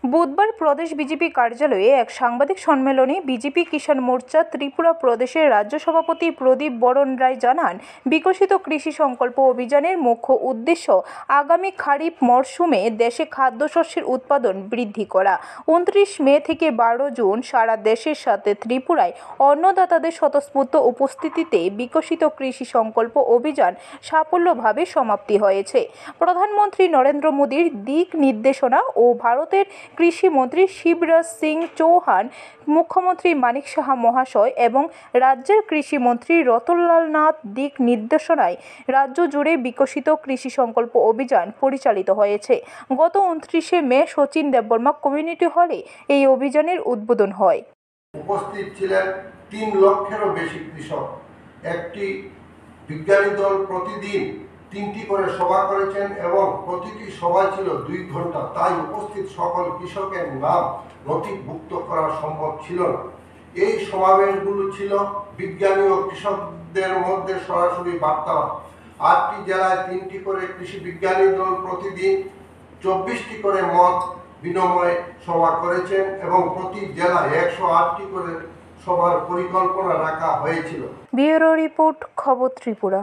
বুধবার প্রদেশ বিজেপি কার্যালয়ে এক সাংবাদিক সম্মেলনে বিজেপি কিষাণ মোর্চা ত্রিপুরা প্রদেশের রাজ্য সভাপতি প্রদীপ বরণ রায় জানান, বিকশিত কৃষি সংকল্প অভিযানের মুখ্য উদ্দেশ্য আগামী খারিফ মরশুমে দেশে খাদ্যশস্যের উৎপাদন বৃদ্ধি করা। 29 মে থেকে 12 জুন সারা দেশের সাথে ত্রিপুরায় অন্নদাতাদের স্বতঃস্ফূর্ত উপস্থিতিতে বিকশিত কৃষি সংকল্প অভিযান সাফল্যভাবে সমাপ্তি হয়েছে। প্রধানমন্ত্রী নরেন্দ্র মোদীর দিক নির্দেশনা ও ভারতের কৃষি মন্ত্রী শিবরাজ সিং চৌহান, মুখ্যমন্ত্রী মানিক সাহা মহাশয় এবং রাজ্যের কৃষি মন্ত্রী রতনলাল নাথ দিক নির্দেশনায় রাজ্য জুড়ে বিকশিত কৃষি সংকল্প অভিযান পরিচালিত হয়েছে। গত 29 মে শচীন দেববর্মা কমিউনিটি হলে এই অভিযানের উদ্বোধন হয়। উপস্থিত ছিলেন 3 লক্ষেরও বেশি কৃষক। একটি বিজ্ঞানী দল প্রতিদিন 3টি করে সভা করেছেন এবং প্রতিটি সভা ছিল 2 ঘন্টা। তাই উপস্থিত সকল কৃষকের নাম নথিভুক্ত করা সম্ভব ছিল না। এই সমাবেশগুলো ছিল বিজ্ঞানী ও কৃষকদের মধ্যে সরাসরি বার্তালাপ। 8টি জেলায় 3টি করে কৃষি বিজ্ঞানী দল প্রতিদিন 24টি করে মত বিনিময় সভা করেছেন এবং প্রতি জেলায় 108টি করে সভার পরিকল্পনা রাখা হয়েছিল। ব্যুরো রিপোর্ট, খবর ত্রিপুরা।